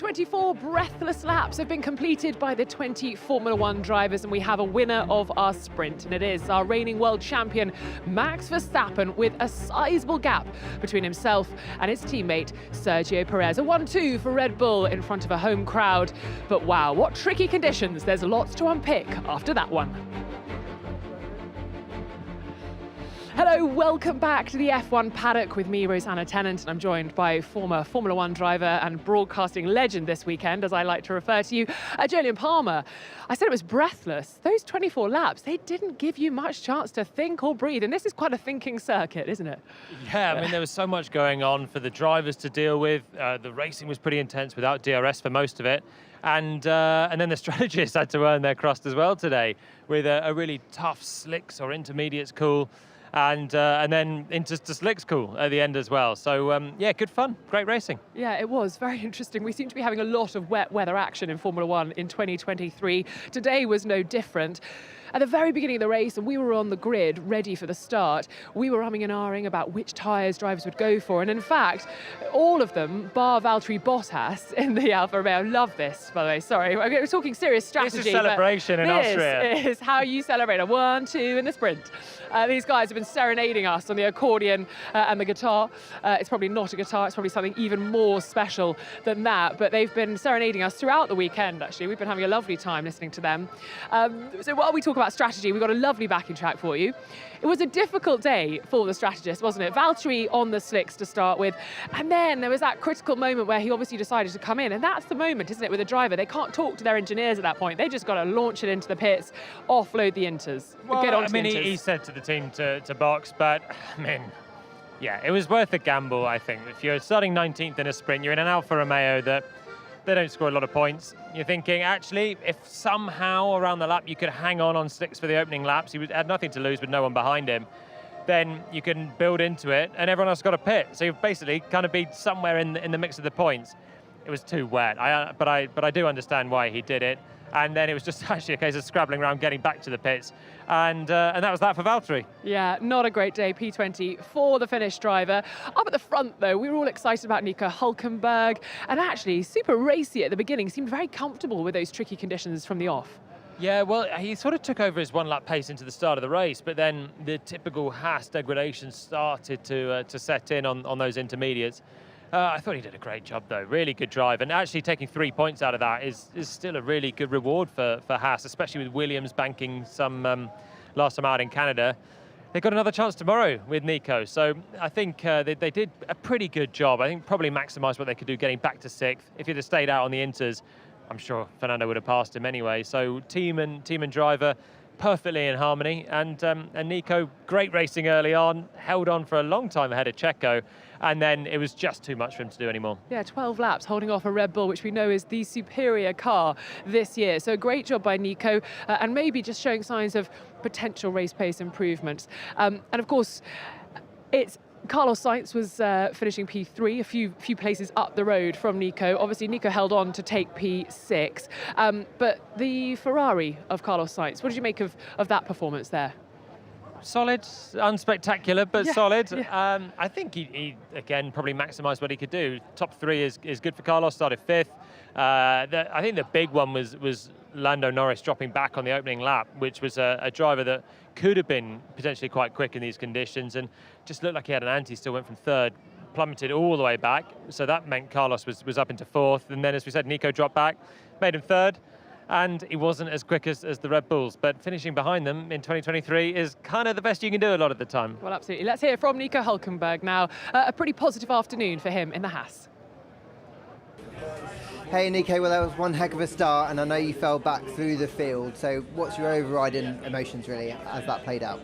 24 breathless laps have been completed by the 20 Formula One drivers, and we have a winner of our sprint, and it is our reigning world champion Max Verstappen, with a sizable gap between himself and his teammate Sergio Perez. A 1-2 for Red Bull in front of a home crowd, but wow, what tricky conditions. There's lots to unpick after that one. Hello, welcome back to the F1 paddock with me, Rosanna Tennant, and I'm joined by former Formula One driver and broadcasting legend this weekend, as I like to refer to you, Jolyon Palmer. I said it was breathless. Those 24 laps, they didn't give you much chance to think or breathe, and this is quite a thinking circuit, isn't it? Yeah, I mean, there was so much going on for the drivers to deal with. The racing was pretty intense without DRS for most of it. And then the strategists had to earn their crust as well today with a really tough slicks or intermediates call. And then into slicks cool at the end as well. So yeah, good fun, great racing. Yeah, it was very interesting. We seem to be having a lot of wet weather action in Formula One in 2023. Today was no different. At the very beginning of the race, and we were on the grid ready for the start, we were umming and ahhing about which tyres drivers would go for. And in fact, all of them, bar Valtteri Bottas in the Alfa Romeo, love this, by the way, sorry. We're talking serious strategy. It's a celebration in Austria. This is how you celebrate a 1-2 in the sprint. These guys have been serenading us on the accordion and the guitar. It's probably not a guitar, it's probably something even more special than that, but they've been serenading us throughout the weekend, actually. We've been having a lovely time listening to them. So while we talk about strategy, we've got a lovely backing track for you. It was a difficult day for the strategist, wasn't it? Valtteri on the slicks to start with, and then there was that critical moment where he obviously decided to come in, and that's the moment, isn't it, with a driver? They can't talk to their engineers at that point. They just got to launch it into the pits, offload the inters, get on to the inters. He said to the team to box, but I mean, yeah, it was worth a gamble, I think. If you're starting 19th in a sprint, you're in an Alfa Romeo that they don't score a lot of points. You're thinking, actually, if somehow around the lap you could hang on slicks for the opening laps, he had nothing to lose with no one behind him, then you can build into it, and everyone else got a pit. So you've basically kind of be somewhere in the mix of the points. It was too wet, but I do understand why he did it. And then it was just actually a case of scrabbling around, getting back to the pits. And that was that for Valtteri. Yeah, not a great day, P20 for the Finnish driver. Up at the front, though, we were all excited about Nico Hulkenberg. And actually, super racy at the beginning, seemed very comfortable with those tricky conditions from the off. Yeah, well, he sort of took over his one-lap pace into the start of the race, but then the typical Haas degradation started to set in on those intermediates. I thought he did a great job, though. Really good drive. And actually taking 3 points out of that is still a really good reward for Haas, especially with Williams banking some last time out in Canada. They've got another chance tomorrow with Nico. So I think they did a pretty good job. I think probably maximised what they could do getting back to 6th. If he'd have stayed out on the inters, I'm sure Fernando would have passed him anyway. So team and driver perfectly in harmony. And Nico, great racing early on, held on for a long time ahead of Checo. And then it was just too much for him to do anymore. Yeah, 12 laps holding off a Red Bull, which we know is the superior car this year. So great job by Nico, and maybe just showing signs of potential race pace improvements. And of course, Carlos Sainz was finishing P3, a few places up the road from Nico. Obviously, Nico held on to take P6. But the Ferrari of Carlos Sainz, what did you make of that performance there? Solid, unspectacular, but solid. Yeah. I think he again, probably maximised what he could do. Top 3 is good for Carlos, started 5th. I think the big one was Lando Norris dropping back on the opening lap, which was a driver that could have been potentially quite quick in these conditions, and just looked like he had an anti, still went from 3rd, plummeted all the way back. So that meant Carlos was up into 4th. And then, as we said, Nico dropped back, made him 3rd. And he wasn't as quick as the Red Bulls, but finishing behind them in 2023 is kind of the best you can do a lot of the time. Well, absolutely. Let's hear from Nico Hulkenberg now. A pretty positive afternoon for him in the Haas. Hey Nico, well that was one heck of a start, and I know you fell back through the field, so what's your overriding emotions really as that played out?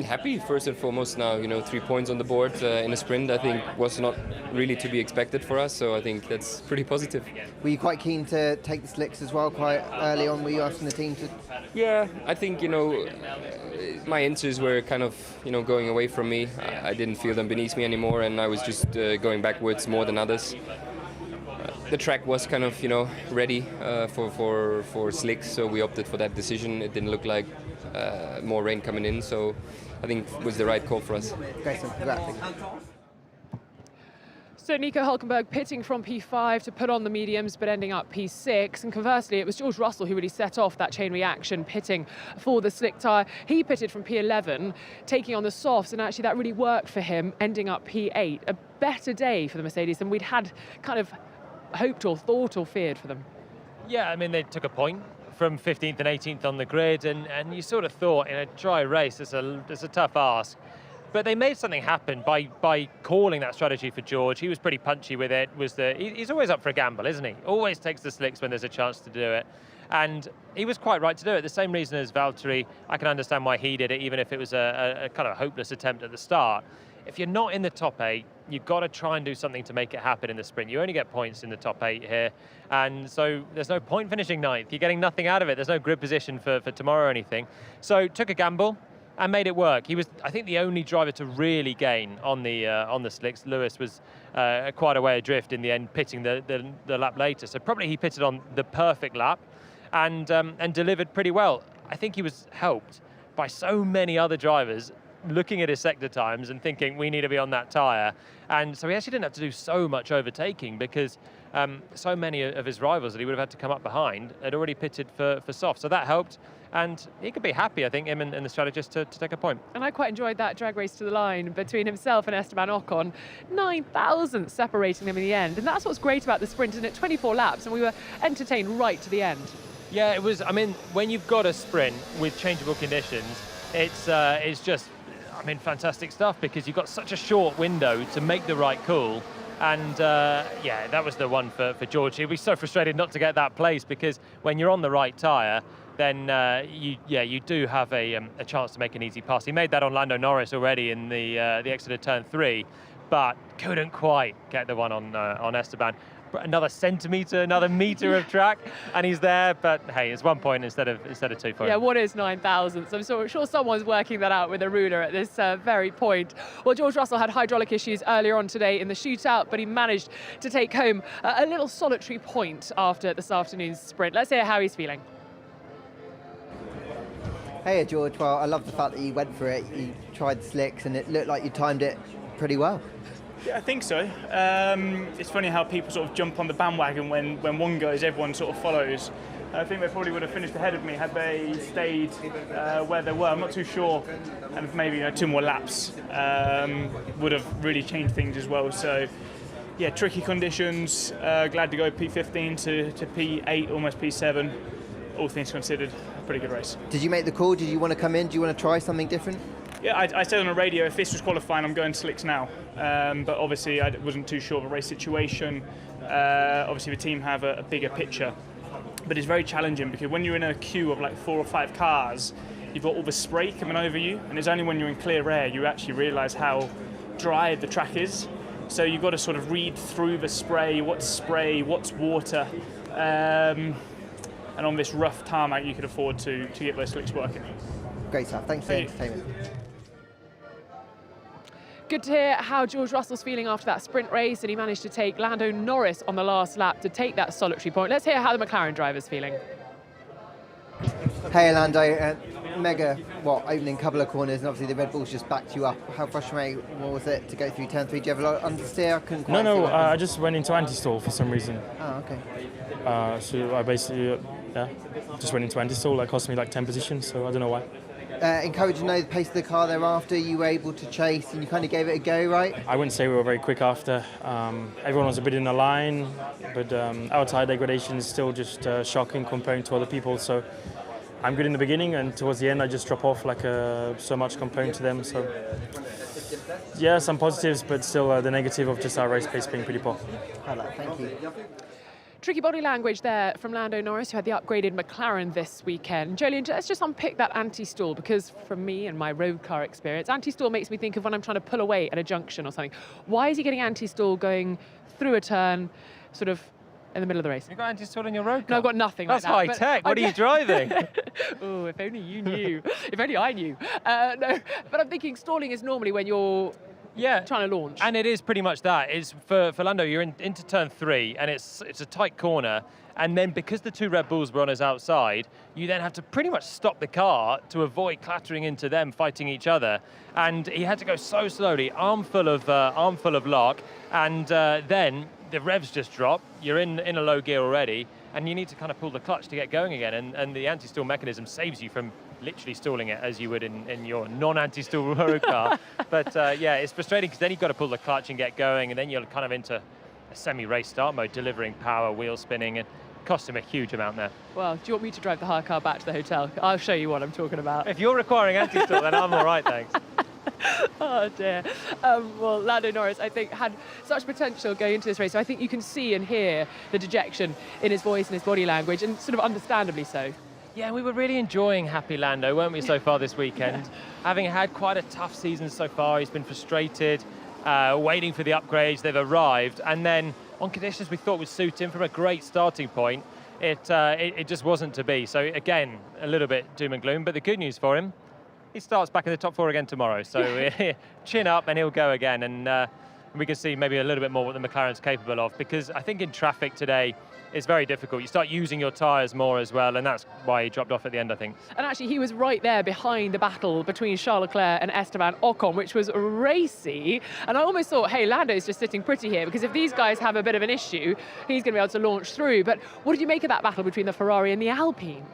Happy first and foremost now, 3 points on the board in a sprint I think was not really to be expected for us, so I think that's pretty positive. Were you quite keen to take the slicks as well quite early on? Were you asking the team to? Yeah, I think my inters were kind of going away from me. I didn't feel them beneath me anymore, and I was just going backwards more than others. The track was kind of ready for slicks, so we opted for that decision. It didn't look like more rain coming in, so I think it was the right call for us. Great, congrats. So Nico Hulkenberg pitting from P5 to put on the mediums, but ending up P6. And conversely, it was George Russell who really set off that chain reaction, pitting for the slick tyre. He pitted from P11, taking on the softs, and actually that really worked for him, ending up P8. A better day for the Mercedes than we'd had kind of hoped or thought or feared for them. Yeah, I mean, they took a point from 15th and 18th on the grid, and you sort of thought in a dry race, it's a tough ask. But they made something happen by calling that strategy for George. He was pretty punchy with it. He's always up for a gamble, isn't he? Always takes the slicks when there's a chance to do it. And he was quite right to do it. The same reason as Valtteri, I can understand why he did it, even if it was a kind of hopeless attempt at the start. If you're not in the top 8, you've got to try and do something to make it happen in the sprint. You only get points in the top 8 here, and so there's no point finishing 9th. You're getting nothing out of it. There's no grid position for tomorrow or anything. So took a gamble and made it work. He was, I think, the only driver to really gain on the slicks. Lewis was quite a way adrift in the end, pitting the lap later. So probably he pitted on the perfect lap and delivered pretty well. I think he was helped by so many other drivers looking at his sector times and thinking we need to be on that tyre, and so he actually didn't have to do so much overtaking because so many of his rivals that he would have had to come up behind had already pitted for soft, so that helped, and he could be happy, I think, him and the strategist to take a point. And I quite enjoyed that drag race to the line between himself and Esteban Ocon, 9,000 separating them in the end, and that's what's great about the sprint, isn't it? 24 laps, and we were entertained right to the end. Yeah, it was. I mean, when you've got a sprint with changeable conditions, it's just, I mean, fantastic stuff, because you've got such a short window to make the right call. And yeah, that was the one for George. He'd be so frustrated not to get that place, because when you're on the right tyre, then you do have a chance to make an easy pass. He made that on Lando Norris already in the exit of turn 3, but couldn't quite get the one on Esteban. Another centimetre, another metre of track, and he's there, but hey, it's 1 point instead of 2 for him. Yeah, what is 9,000? I'm sure someone's working that out with a ruler at this very point. Well, George Russell had hydraulic issues earlier on today in the shootout, but he managed to take home a little solitary point after this afternoon's sprint. Let's hear how he's feeling. Hey, George. Well, I love the fact that you went for it. You tried the slicks, and it looked like you timed it pretty well. Yeah, I think so. It's funny how people sort of jump on the bandwagon when one goes, everyone sort of follows. I think they probably would have finished ahead of me had they stayed where they were. I'm not too sure, and maybe 2 more laps would have really changed things as well. So, yeah, tricky conditions. Glad to go P15 to P8, almost P7. All things considered, a pretty good race. Did you make the call? Did you want to come in? Do you want to try something different? Yeah, I said on the radio, if this was qualifying, I'm going slicks now. But obviously, I wasn't too sure of a race situation. Obviously, the team have a bigger picture. But it's very challenging, because when you're in a queue of like 4 or 5 cars, you've got all the spray coming over you. And it's only when you're in clear air you actually realise how dry the track is. So you've got to sort of read through the spray, what's water. And on this rough tarmac, you could afford to get those slicks working. Great stuff. Thanks for the entertainment. Good to hear how George Russell's feeling after that sprint race, and he managed to take Lando Norris on the last lap to take that solitary point. Let's hear how the McLaren driver's feeling. Hey, Lando. Mega, opening couple of corners, and obviously the Red Bulls just backed you up. How frustrating was it to go through turn 3? Do you have a lot of understeer? I couldn't quite No, I just went into anti-stall for some reason. Oh, okay. So I basically, just went into anti-stall. That cost me like 10 positions, so I don't know why. Encouraged to know the pace of the car thereafter. You were able to chase, and you kind of gave it a go, right? I wouldn't say we were very quick after. Everyone was a bit in the line, but our tyre degradation is still just shocking comparing to other people. So I'm good in the beginning, and towards the end I just drop off like so much comparing to them. So yeah, some positives, but still the negative of just our race pace being pretty poor. Thank you. Tricky body language there from Lando Norris, who had the upgraded McLaren this weekend. Jolien, let's just unpick that anti-stall, because from me and my road car experience, anti-stall makes me think of when I'm trying to pull away at a junction or something. Why is he getting anti-stall going through a turn, sort of in the middle of the race? You've got anti-stall in your road car? No, I've got nothing That's like that. That's high tech. What are you driving? Oh, if only you knew. If only I knew. No, but I'm thinking stalling is normally when you're trying to launch. And it is pretty much that. It's for Lando, you're into turn 3, and it's a tight corner. And then because the 2 Red Bulls were on his outside, you then have to pretty much stop the car to avoid clattering into them, fighting each other. And he had to go so slowly, armful of lock, and then the revs just drop. You're in a low gear already, and you need to kind of pull the clutch to get going again. And the anti-stall mechanism saves you from literally stalling it as you would in your non-anti-stall road car. But yeah, it's frustrating because then you've got to pull the clutch and get going, and then you're kind of into a semi-race start mode, delivering power, wheel spinning, and cost him a huge amount there. Well, do you want me to drive the hire car back to the hotel? I'll show you what I'm talking about. If you're requiring anti-stall, then I'm all right, thanks. Oh dear. Well, Lando Norris, I think, had such potential going into this race. So I think you can see and hear the dejection in his voice and his body language, and sort of understandably so. Yeah, we were really enjoying Happy Lando, weren't we, so far this weekend? Having had quite a tough season so far, he's been frustrated, waiting for the upgrades, they've arrived, and then on conditions we thought would suit him from a great starting point, it just wasn't to be. So again, a little bit doom and gloom, but the good news for him, he starts back in the top 4 again tomorrow. So chin up and he'll go again, and we can see maybe a little bit more what the McLaren's capable of, because I think in traffic today, it's very difficult. You start using your tyres more as well, and that's why he dropped off at the end, I think. And actually, he was right there behind the battle between Charles Leclerc and Esteban Ocon, which was racy. And I almost thought, hey, Lando's just sitting pretty here, because if these guys have a bit of an issue, he's going to be able to launch through. But what did you make of that battle between the Ferrari and the Alpine?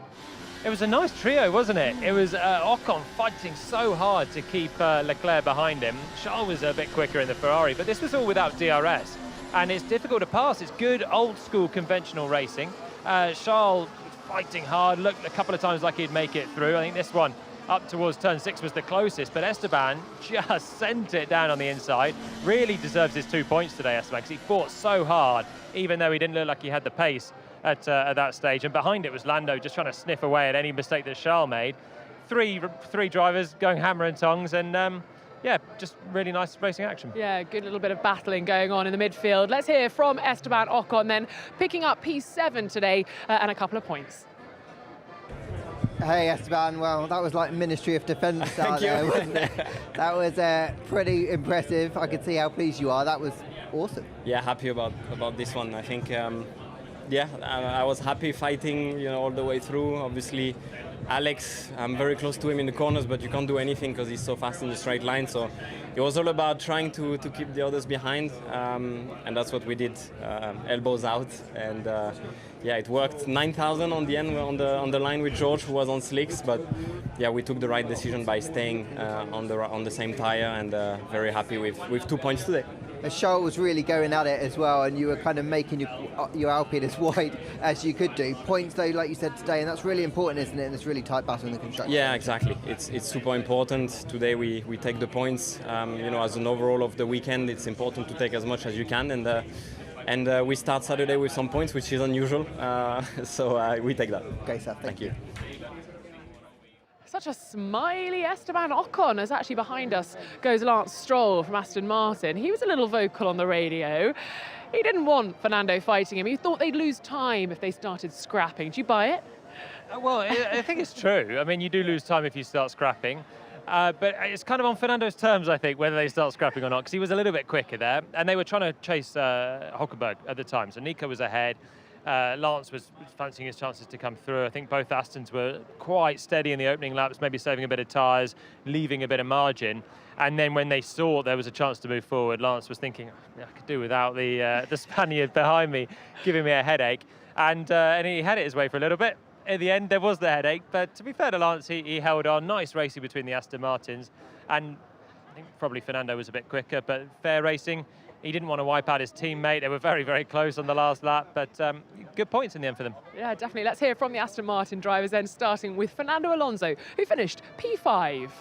It was a nice trio, wasn't it? It was Ocon fighting so hard to keep Leclerc behind him. Charles was a bit quicker in the Ferrari, but this was all without DRS. And it's difficult to pass. It's good old school conventional racing. Charles fighting hard, looked a couple of times like he'd make it through. I think this one up towards turn 6 was the closest, but Esteban just sent it down on the inside. Really deserves his 2 points today, Esteban, because he fought so hard, even though he didn't look like he had the pace at that stage. And behind it was Lando just trying to sniff away at any mistake that Charles made. Three drivers going hammer and tongs, and yeah, just really nice racing action. Yeah, good little bit of battling going on in the midfield. Let's hear from Esteban Ocon then, picking up P7 today and a couple of points. Hey Esteban, well, that was like Ministry of Defence out there, wasn't it? That was pretty impressive. I could see how pleased you are. That was awesome. Yeah, happy about this one. I think, yeah, I was happy fighting, all the way through. Obviously, Alex, I'm very close to him in the corners, but you can't do anything because he's so fast in the straight line. So it was all about trying to keep the others behind, and that's what we did, elbows out. And yeah, it worked. 9,000 on the end on the line with George, who was on slicks. But yeah, we took the right decision by staying on the same tire, and very happy with 2 points today. Charles was really going at it as well, and you were kind of making your Alpine as wide as you could do. Points though, like you said today, and that's really important, isn't it, in this really tight battle in the construction? Yeah, exactly. It's super important. Today we take the points. As an overall of the weekend, it's important to take as much as you can, and we start Saturday with some points, which is unusual. So we take that. Okay, sir. Thank you. Such a smiley Esteban Ocon, as actually behind us goes Lance Stroll from Aston Martin. He was a little vocal on the radio. He didn't want Fernando fighting him. He thought they'd lose time if they started scrapping. Do you buy it? Well, I think it's true. I mean, you do lose time if you start scrapping. But it's kind of on Fernando's terms, I think, whether they start scrapping or not, because he was a little bit quicker there. And they were trying to chase Hulkenberg at the time. So Nico was ahead. Lance was fancying his chances to come through. I think both Astons were quite steady in the opening laps, maybe saving a bit of tyres, leaving a bit of margin. And then when they saw there was a chance to move forward, Lance was thinking, I could do without the Spaniard behind me, giving me a headache. And he had it his way for a little bit. In the end, there was the headache. But to be fair to Lance, he held on. Nice racing between the Aston Martins. And I think probably Fernando was a bit quicker, but fair racing. He didn't want to wipe out his teammate. They were very, very close on the last lap, but good points in the end for them. Yeah, definitely. Let's hear from the Aston Martin drivers then, starting with Fernando Alonso, who finished P5.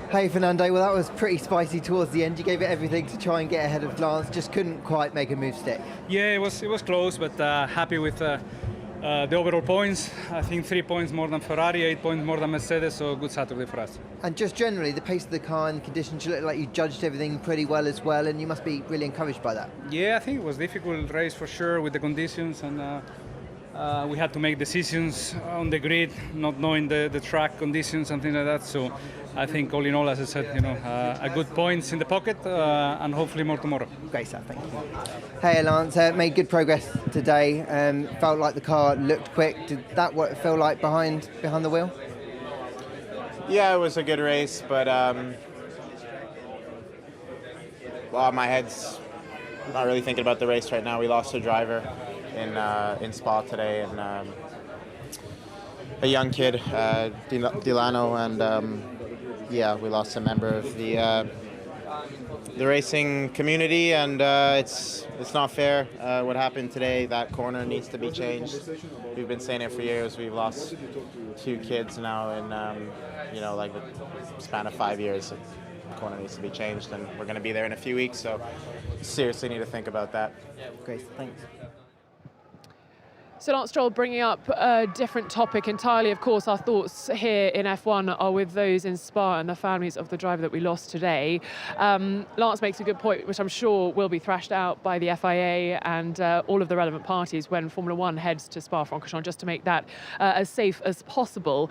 Hey Fernando, well that was pretty spicy towards the end. You gave it everything to try and get ahead of Lance, just couldn't quite make a move stick. Yeah, it was close, but happy with the overall points. I think 3 points more than Ferrari, 8 points more than Mercedes, so good Saturday for us. And just generally, the pace of the car and the conditions, you look like you judged everything pretty well as well, and you must be really encouraged by that. Yeah, I think it was a difficult race for sure with the conditions, and We had to make decisions on the grid, not knowing the track conditions and things like that. So I think all in all, as I said, a good points in the pocket and hopefully more tomorrow. Great stuff, thank you. Hey Lance, made good progress today. Felt like the car looked quick. Did that feel like behind the wheel? Yeah, it was a good race, but well, my head's not really thinking about the race right now. We lost a driver in Spa today, and a young kid, Delano, and yeah, we lost a member of the racing community, and it's not fair what happened today. That corner needs to be changed. We've been saying it for years. We've lost 2 kids now in like the span of 5 years. The corner needs to be changed, and we're going to be there in a few weeks, so seriously need to think about that. Great, thanks. So Lance Stroll bringing up a different topic entirely. Of course, our thoughts here in F1 are with those in Spa and the families of the driver that we lost today. Lance makes a good point, which I'm sure will be thrashed out by the FIA and all of the relevant parties when Formula One heads to Spa-Francorchamps, just to make that as safe as possible.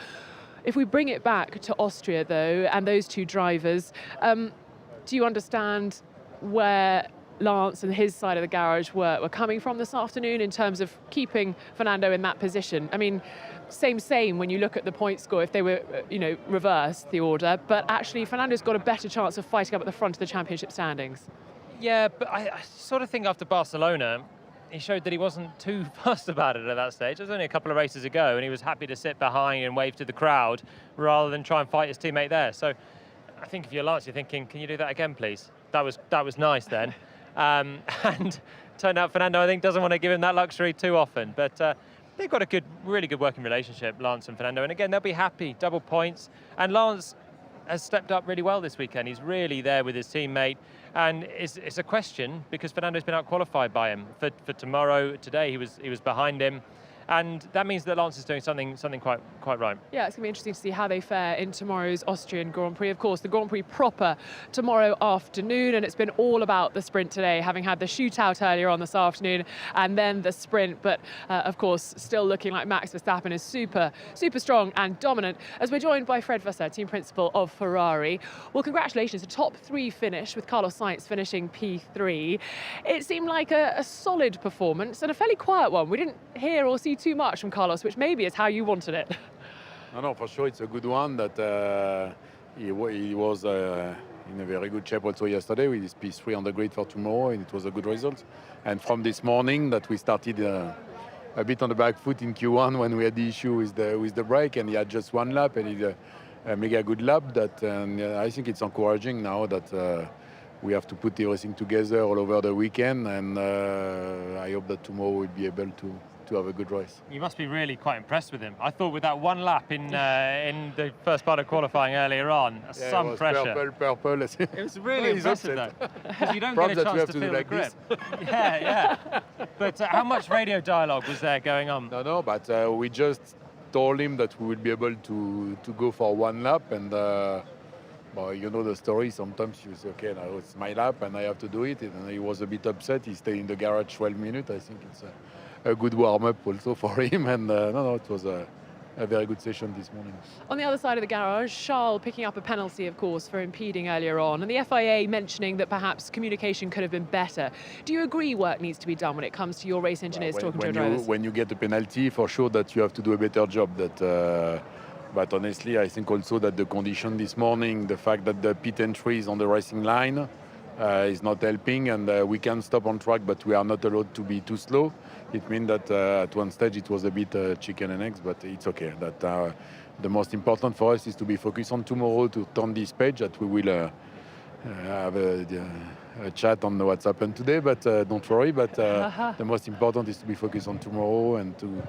If we bring it back to Austria, though, and those 2 drivers, do you understand where Lance and his side of the garage were coming from this afternoon in terms of keeping Fernando in that position? I mean, same when you look at the point score if they were, reversed the order, but actually Fernando's got a better chance of fighting up at the front of the championship standings. Yeah, but I sort of think after Barcelona, he showed that he wasn't too fussed about it at that stage. It was only a couple of races ago, and he was happy to sit behind and wave to the crowd rather than try and fight his teammate there. So I think if you're Lance, you're thinking, can you do that again, please? That was nice then. And turned out Fernando, I think, doesn't want to give him that luxury too often. But they've got a really good working relationship, Lance and Fernando. And again, they'll be happy, double points. And Lance has stepped up really well this weekend. He's really there with his teammate. And it's a question because Fernando's been out-qualified by him. For tomorrow, today, he was behind him. And that means that Lance is doing something quite right. Yeah, it's going to be interesting to see how they fare in tomorrow's Austrian Grand Prix. Of course, the Grand Prix proper tomorrow afternoon, and it's been all about the sprint today, having had the shootout earlier on this afternoon and then the sprint. But, of course, still looking like Max Verstappen is super strong and dominant. As we're joined by Fred Vasseur, team principal of Ferrari. Well, congratulations, a top 3 finish with Carlos Sainz finishing P3. It seemed like a solid performance and a fairly quiet one. We didn't hear or see too much from Carlos, which maybe is how you wanted it. No, for sure it's a good one. That he was in a very good shape also yesterday with his P3 on the grid for tomorrow, and it was a good result. And from this morning that we started a bit on the back foot in Q1 when we had the issue with the brake, and he had just 1 lap, and he did a mega good lap. That I think it's encouraging now that we have to put everything together all over the weekend, and I hope that tomorrow we'll be able to have a good race. You must be really quite impressed with him. I thought with that 1 lap in the first part of qualifying earlier on, some pressure. Purple. It was really impressive though, because you don't get a chance to feel the grip. Yeah. But how much radio dialogue was there going on? No, but we just told him that we would be able to go for 1 lap, and well, you know the story. Sometimes you say, okay, now it's my lap and I have to do it. And he was a bit upset. He stayed in the garage 12 minutes. I think it's a good warm-up also for him. And no, it was a very good session this morning. On the other side of the garage, Charles picking up a penalty, of course, for impeding earlier on, and the FIA mentioning that perhaps communication could have been better. Do you agree work needs to be done when it comes to your race engineers talking to your drivers? When you get a penalty, for sure that you have to do a better job. But honestly, I think also that the condition this morning, the fact that the pit entry is on the racing line is not helping, and we can stop on track, but we are not allowed to be too slow. It means that at one stage it was a bit chicken and eggs, but it's okay. That the most important for us is to be focused on tomorrow, to turn this page, that we will have a chat on what's happened today, but don't worry. But the most important is to be focused on tomorrow and to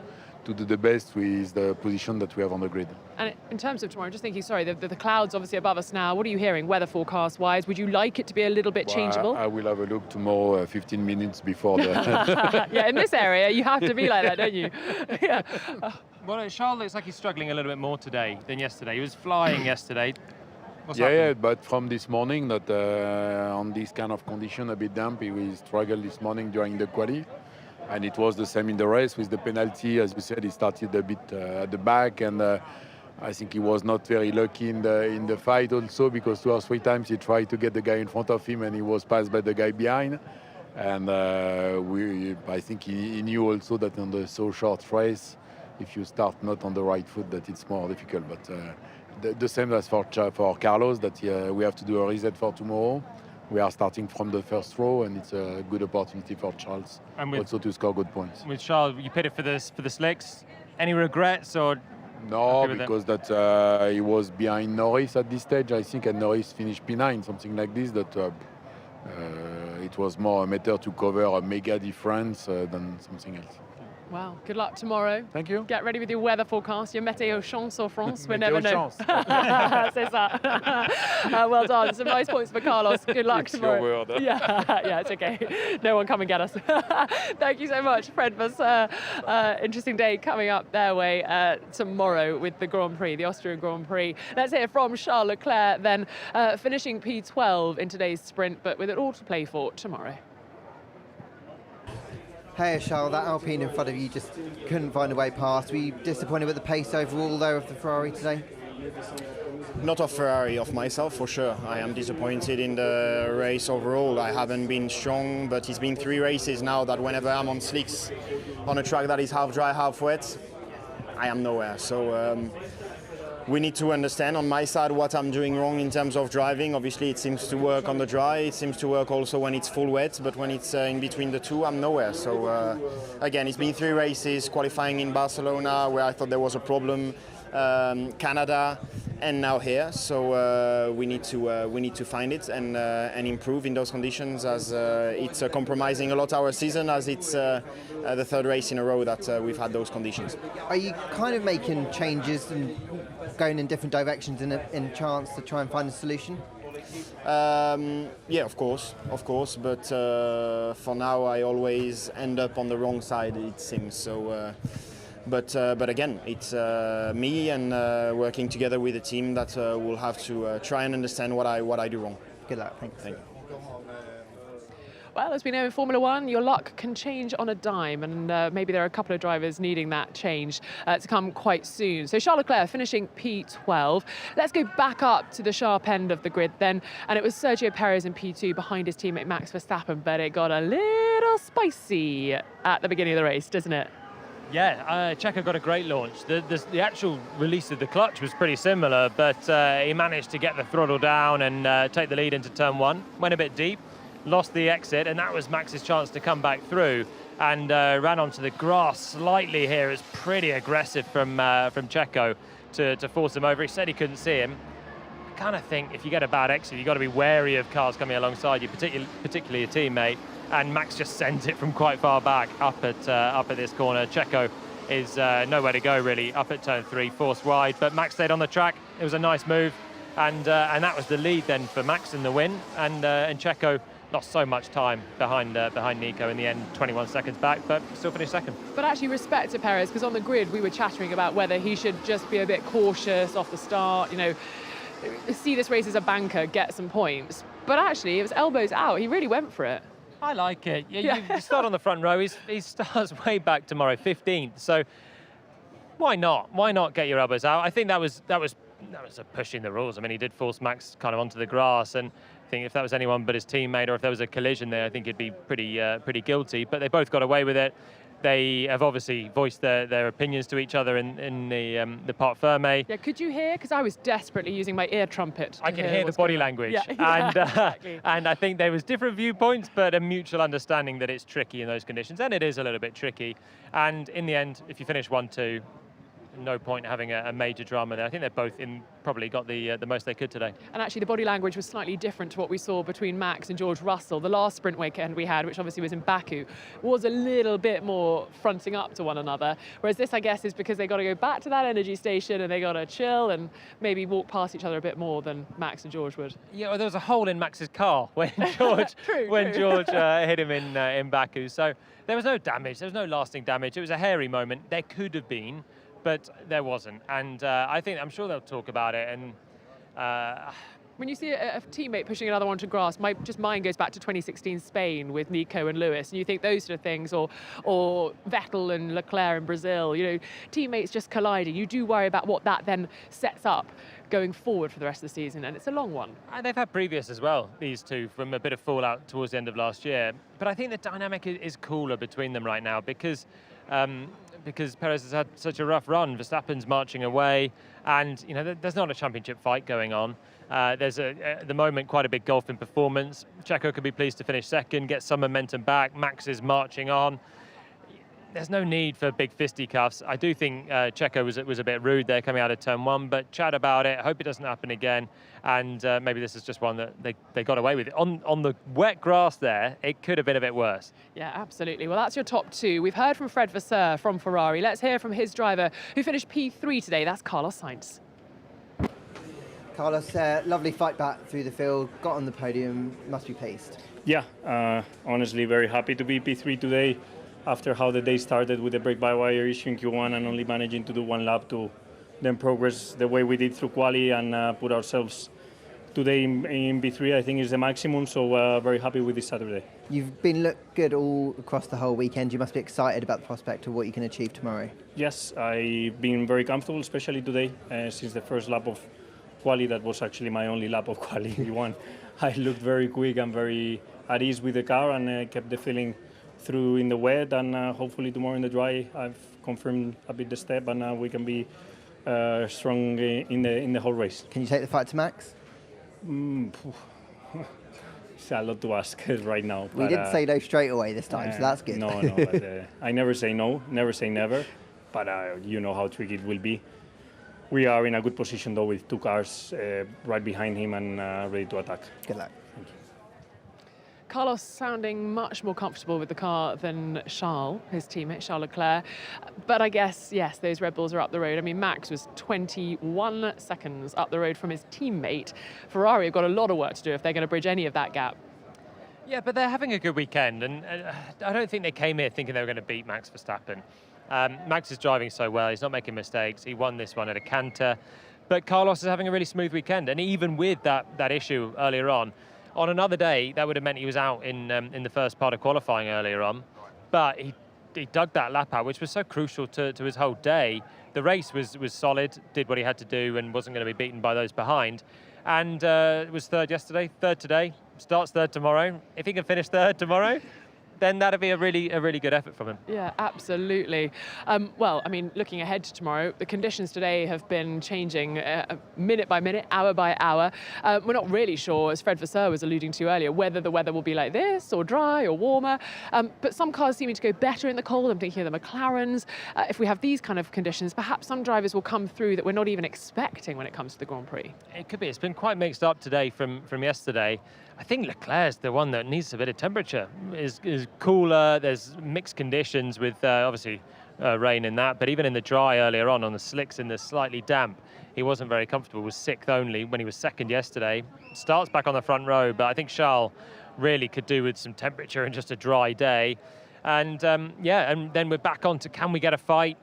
do the best with the position that we have on the grid. And in terms of tomorrow, I'm just thinking, sorry, the clouds obviously above us now. What are you hearing weather forecast-wise? Would you like it to be a little bit changeable? I will have a look tomorrow 15 minutes before the... Yeah, in this area, you have to be like that, don't you? Yeah. Well, Charles looks like he's struggling a little bit more today than yesterday. He was flying yesterday. Yeah, but from this morning, that on this kind of condition, a bit damp, he will struggle this morning during the quali. And it was the same in the race with the penalty. As you said, he started a bit at the back, and I think he was not very lucky in the fight also, because 2 or 3 times he tried to get the guy in front of him and he was passed by the guy behind. And I think he knew also that on the so short race, if you start not on the right foot, that it's more difficult. But the same as for Carlos, that we have to do a reset for tomorrow. We are starting from the first row, and it's a good opportunity for Charles also to score good points. With Charles, you pitted for the slicks. Any regrets or? No, because he was behind Norris at this stage, I think, and Norris finished P9, something like this. That it was more a matter to cover a mega difference than something else. Well, good luck tomorrow. Thank you. Get ready with your weather forecast, your météo chance en France. We Météo never know. C'est ça. Well done. Some nice points for Carlos. Good luck tomorrow. Your word. Yeah, it's okay. No one come and get us. Thank you so much, Fred Vasseur. Interesting day coming up their way tomorrow with the Grand Prix, the Austrian Grand Prix. Let's hear from Charles Leclerc then, finishing P12 in today's sprint, but with it all to play for tomorrow. Hey Charles, that Alpine in front of you just couldn't find a way past. Were you disappointed with the pace overall though of the Ferrari today? Not of Ferrari, of myself for sure. I am disappointed in the race overall. I haven't been strong, but it's been 3 races now that whenever I'm on slicks on a track that is half dry, half wet, I am nowhere. So we need to understand on my side what I'm doing wrong in terms of driving. Obviously it seems to work on the dry, it seems to work also when it's full wet, but when it's in between the two, I'm nowhere. So again, it's been 3 races, qualifying in Barcelona where I thought there was a problem, Canada, and now here. So we need to find it and improve in those conditions, as it's compromising a lot our season, as it's the 3rd race in a row that we've had those conditions. Are you kind of making changes and going in different directions in chance to try and find a solution? Yeah, of course, but for now I always end up on the wrong side, it seems. So, but again, it's me and working together with the team that will have to try and understand what I do wrong. Good luck, thank you. Well, as we know in Formula One, your luck can change on a dime, and maybe there are a couple of drivers needing that change to come quite soon. So Charles Leclerc finishing P12. Let's go back up to the sharp end of the grid then, and it was Sergio Perez in P2 behind his teammate Max Verstappen, but it got a little spicy at the beginning of the race, doesn't it? Yeah, Checo got a great launch. The actual release of the clutch was pretty similar, but he managed to get the throttle down and take the lead into turn 1. Went a bit deep, lost the exit, and that was Max's chance to come back through, and ran onto the grass slightly here. It's pretty aggressive from Checo to force him over. He said he couldn't see him. I kind of think if you get a bad exit, you've got to be wary of cars coming alongside you, particularly a teammate. And Max just sent it from quite far back up at this corner. Checo is nowhere to go really, up at turn 3, forced wide, but Max stayed on the track. It was a nice move, and that was the lead then for Max in the win, and Checo lost so much time behind Nico in the end, 21 seconds back, but still finished 2nd. But actually respect to Perez, because on the grid we were chattering about whether he should just be a bit cautious off the start, you know, see this race as a banker, get some points. But actually it was elbows out, he really went for it. I like it. You start on the front row. He starts way back tomorrow, 15th. So why not? Why not get your elbows out? I think that was a pushing the rules. I mean, he did force Max kind of onto the grass, and I think if that was anyone but his teammate, or if there was a collision there, I think he'd be pretty guilty. But they both got away with it. They have obviously voiced their opinions to each other in the part ferme. Yeah, could you hear? Because I was desperately using my ear trumpet. I can hear the body language. Yeah, and, exactly. And I think there was different viewpoints, but a mutual understanding that it's tricky in those conditions. And it is a little bit tricky. And in the end, if you finish 1-2, no point having a major drama there. I think they've both probably got the most they could today. And actually the body language was slightly different to what we saw between Max and George Russell. The last sprint weekend we had, which obviously was in Baku, was a little bit more fronting up to one another. Whereas this, I guess, is because they got to go back to that energy station and they got to chill and maybe walk past each other a bit more than Max and George would. Yeah, well, there was a hole in Max's car when George George hit him in Baku. So there was no damage. There was no lasting damage. It was a hairy moment. There could have been, but there wasn't. And I'm sure they'll talk about it. And When you see a teammate pushing another one to grass, my mind goes back to 2016 Spain with Nico and Lewis, and you think those sort of things, or Vettel and Leclerc in Brazil, teammates just colliding. You do worry about what that then sets up going forward for the rest of the season, and it's a long one. And they've had previous as well, these two, from a bit of fallout towards the end of last year. But I think the dynamic is cooler between them right now because Perez has had such a rough run. Verstappen's marching away, and there's not a championship fight going on. There's at the moment quite a big gulf in performance. Checo could be pleased to finish second, get some momentum back. Max is marching on. There's no need for big fisticuffs. I do think Checo was a bit rude there coming out of turn 1, but chat about it. Hope it doesn't happen again. And maybe this is just one that they got away with. On the wet grass there, it could have been a bit worse. Yeah, absolutely. Well, that's your top 2. We've heard from Fred Vasseur from Ferrari. Let's hear from his driver who finished P3 today. That's Carlos Sainz. Carlos, lovely fight back through the field, got on the podium, must be pleased. Yeah, honestly, very happy to be P3 today after how the day started with the brake-by-wire issue in Q1 and only managing to do 1 lap to then progress the way we did through quali and put ourselves today in B3. I think is the maximum, so very happy with this Saturday. You've looked good all across the whole weekend. You must be excited about the prospect of what you can achieve tomorrow. Yes, I've been very comfortable, especially today, since the first lap of quali. That was actually my only lap of quali Q1. I looked very quick and very at ease with the car, and kept the feeling through in the wet, and hopefully tomorrow in the dry I've confirmed a bit the step, and we can be strong in the whole race. Can you take the fight to Max? It's a lot to ask right now. We didn't say no straight away this time, so that's good. No, but, I never say no, never say never, but you know how tricky it will be. We are in a good position though with 2 cars right behind him and ready to attack. Good luck. Thank you. Carlos sounding much more comfortable with the car than Charles, his teammate, Charles Leclerc. But I guess, yes, those Red Bulls are up the road. I mean, Max was 21 seconds up the road from his teammate. Ferrari have got a lot of work to do if they're going to bridge any of that gap. Yeah, but they're having a good weekend, and I don't think they came here thinking they were going to beat Max Verstappen. Max is driving so well, he's not making mistakes. He won this one at a canter. But Carlos is having a really smooth weekend, and even with that issue earlier on another day, that would have meant he was out in the first part of qualifying earlier on. But he dug that lap out, which was so crucial to his whole day. The race was solid, did what he had to do, and wasn't going to be beaten by those behind. And it was third yesterday, third today, starts third tomorrow. If he can finish third tomorrow, then that'd be a really good effort from him. Yeah, absolutely. Well, I mean, looking ahead to tomorrow, the conditions today have been changing minute by minute, hour by hour. We're not really sure, as Fred Vasseur was alluding to earlier, whether the weather will be like this, or dry, or warmer. But some cars seeming to go better in the cold. I'm thinking of the McLarens. If we have these kind of conditions, perhaps some drivers will come through that we're not even expecting when it comes to the Grand Prix. It could be. It's been quite mixed up today from yesterday. I think Leclerc's the one that needs a bit of temperature. Is cooler. There's mixed conditions with obviously rain in that, but even in the dry earlier on the slicks in the slightly damp, he wasn't very comfortable. Was sixth only when he was second yesterday. Starts back on the front row, but I think Charles really could do with some temperature and just a dry day. And and then we're back on to, can we get a fight?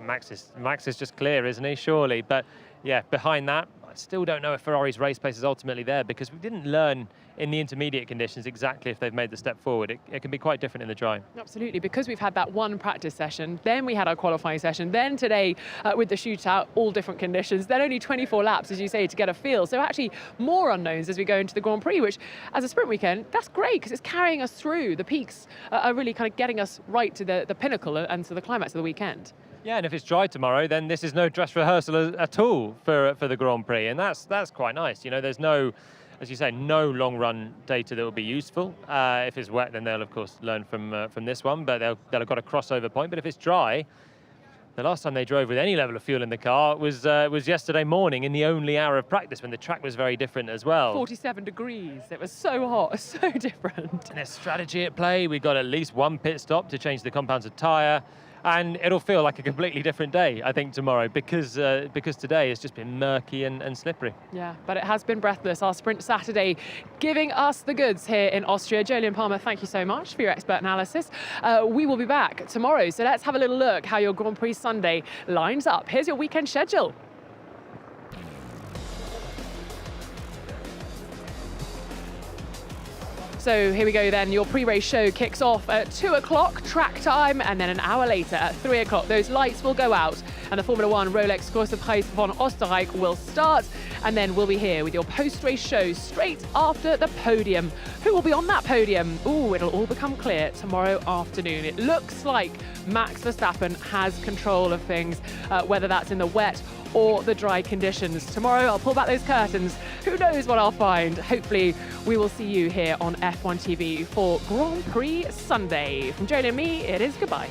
Max is just clear, isn't he? Surely, but yeah, behind that, I still don't know if Ferrari's race pace is ultimately there, because we didn't learn in the intermediate conditions exactly if they've made the step forward. It can be quite different in the dry. Absolutely, because we've had that one practice session, then we had our qualifying session, then today with the shootout, all different conditions, then only 24 laps, as you say, to get a feel. So actually more unknowns as we go into the Grand Prix, which as a sprint weekend, that's great, because it's carrying us through. The peaks are really kind of getting us right to the pinnacle and to the climax of the weekend. Yeah, and if it's dry tomorrow, then this is no dress rehearsal at all for the Grand Prix, and that's quite nice. You know, there's no, as you say, no long run data that will be useful. If it's wet, then they'll of course learn from this one, but they'll have got a crossover point. But if it's dry, the last time they drove with any level of fuel in the car was yesterday morning in the only hour of practice when the track was very different as well. 47 degrees. It was so hot, so different. And there's strategy at play. We've got at least one pit stop to change the compounds of tyre. And it'll feel like a completely different day, I think, tomorrow, because today has just been murky and slippery. Yeah, but it has been breathless. Our Sprint Saturday giving us the goods here in Austria. Jolyon Palmer, thank you so much for your expert analysis. We will be back tomorrow, so let's have a little look how your Grand Prix Sunday lines up. Here's your weekend schedule. So here we go then. Your pre-race show kicks off at 2 o'clock track time, and then an hour later at 3 o'clock those lights will go out and the Formula 1 Rolex Große Preis von Österreich will start, and then we'll be here with your post-race show straight after the podium. Who will be on that podium? Ooh, it'll all become clear tomorrow afternoon. It looks like Max Verstappen has control of things, whether that's in the wet or the dry conditions. Tomorrow I'll pull back those curtains. Who knows what I'll find? Hopefully we will see you here on F1 TV for Grand Prix Sunday. From Jane and me, it is goodbye.